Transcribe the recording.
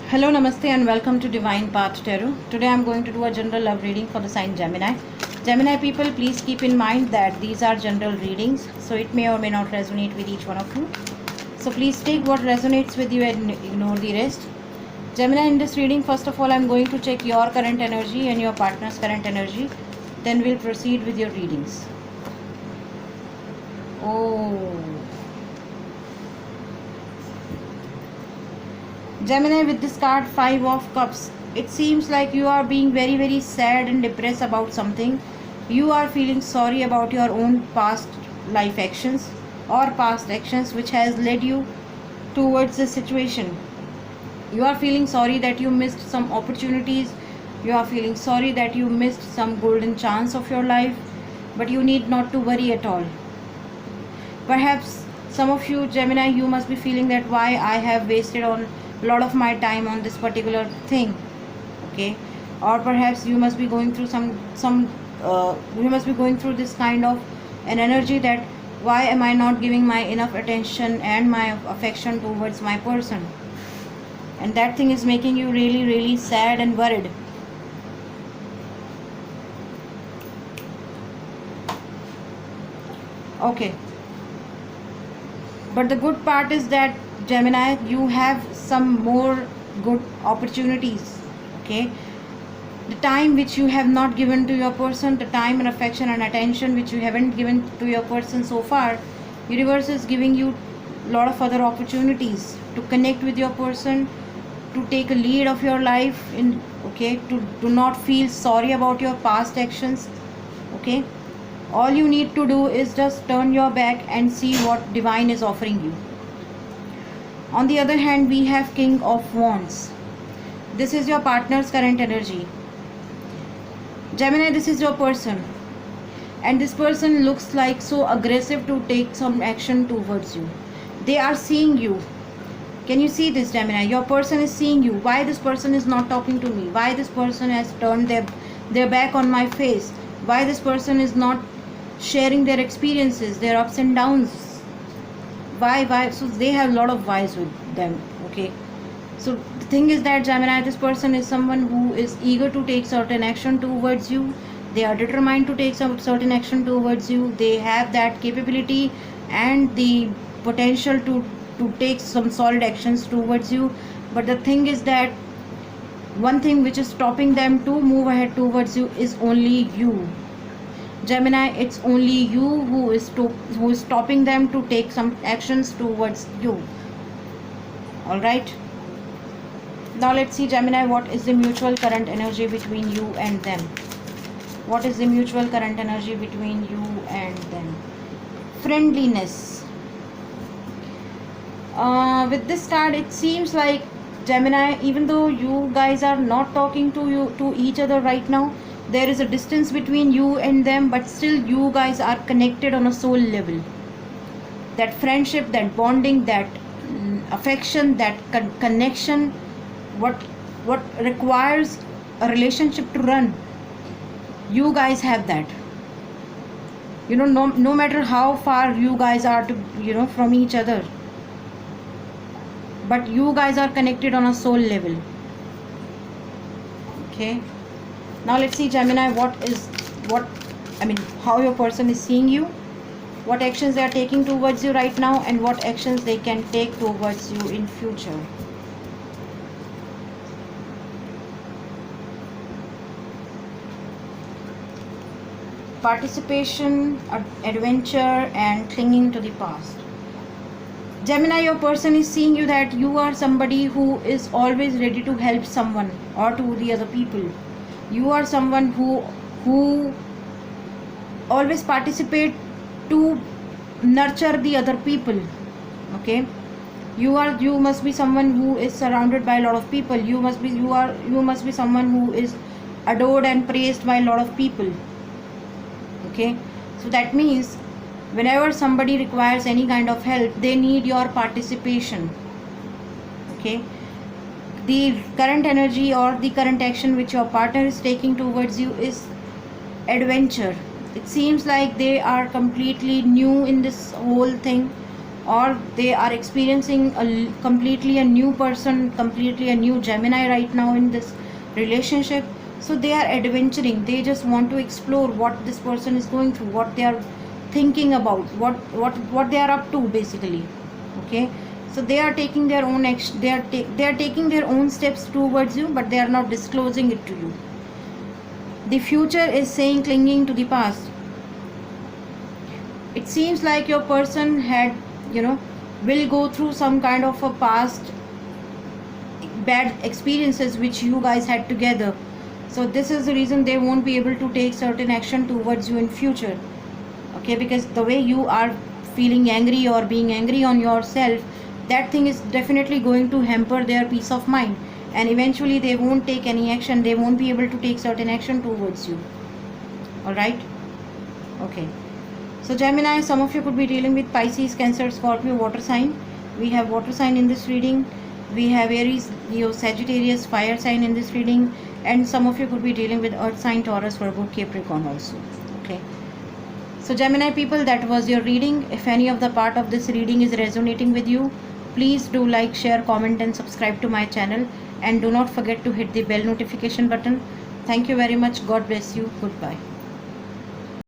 Hello, Namaste, and welcome to Divine Path Tarot. Today I'm going to do a general love reading for the sign Gemini. Gemini people, please keep in mind that these are general readings, so it may or may not resonate with each one of you. So please take what resonates with you and ignore the rest. Gemini, in this reading, first of all, I'm going to check your current energy and your partner's current energy. Then we'll proceed with your readings. Oh. Gemini, with this card 5 of Cups, it seems like you are being very sad and depressed about something. You are feeling sorry about your own past life actions or past actions which has led you towards this situation. You are feeling sorry that you missed some opportunities. You are feeling sorry that you missed some golden chance of your life, but you need not to worry at all. Perhaps some of you Gemini, you must be feeling that why I have wasted on a lot of my time on this particular thing, okay? Or perhaps you must be going through you must be going through this kind of an energy that why am I not giving my enough attention and my affection towards my person, and that thing is making you really sad and worried. Okay, but the good part is that Gemini, you have some more good opportunities, okay? The time which you have not given to your person, the time and affection and attention which you haven't given to your person so far, universe is giving you a lot of other opportunities to connect with your person, to take a lead of your life in, okay, to do not feel sorry about your past actions, okay? All you need to do is just turn your back and see what divine is offering you. On the other hand, we have King of Wands. This is your partner's current energy. Gemini, this is your person, and this person looks like so aggressive to take some action towards you. They are seeing you. Can you see this, Gemini? Your person is seeing you. Why this person is not talking to me? Why this person has turned their back on my face? Why this person is not sharing their experiences, their ups and downs? Why? So they have a lot of whys with them, okay? So the thing is that Gemini, this person is someone who is eager to take certain action towards you. They are determined to take some certain action towards you. They have that capability and the potential to take some solid actions towards you. But the thing is that one thing which is stopping them to move ahead towards you is only you. Gemini, it's only you who is stopping them to take some actions towards you. Alright. Now let's see, Gemini, what is the mutual current energy between you and them? What is the mutual current energy between you and them? Friendliness. With this card, it seems like Gemini, even though you guys are not talking to each other right now, there is a distance between you and them, but still you guys are connected on a soul level. That friendship, that bonding, that affection, that connection, what requires a relationship to run, you guys have that. You know, no matter how far you guys are from each other, but you guys are connected on a soul level, okay? Now let's see, Gemini, how your person is seeing you, what actions they are taking towards you right now, and what actions they can take towards you in future. Participation, adventure, and clinging to the past. Gemini, your person is seeing you that you are somebody who is always ready to help someone or to the other people. You are someone who always participate to nurture the other people, okay? You must be someone who is surrounded by a lot of people. You must be someone who is adored and praised by a lot of people, okay? So that means whenever somebody requires any kind of help, they need your participation, okay? The current energy or the current action which your partner is taking towards you is adventure. It seems like they are completely new in this whole thing, or they are experiencing completely a new person, completely a new Gemini right now in this relationship. So they are adventuring, they just want to explore what this person is going through, what they are thinking about, what they are up to basically. Okay, so they are taking their own action, they are taking their own steps towards you, but they are not disclosing it to you. The future is saying clinging to the past. It seems like your person had, will go through some kind of a past bad experiences which you guys had together. So this is the reason they won't be able to take certain action towards you in future. Okay, because the way you are feeling angry or being angry on yourself, that thing is definitely going to hamper their peace of mind, and eventually they won't take any action, they won't be able to take certain action towards you. All right, okay. So Gemini, some of you could be dealing with Pisces, Cancer, Scorpio, water sign. We have water sign in this reading. We have Aries, Leo, Sagittarius, fire sign in this reading, and some of you could be dealing with earth sign, Taurus, Virgo, Capricorn also. Okay. So Gemini people, that was your reading. If any of the part of this reading is resonating with you, please do like, share, comment and subscribe to my channel, and do not forget to hit the bell notification button. Thank you very much. God bless you. Goodbye.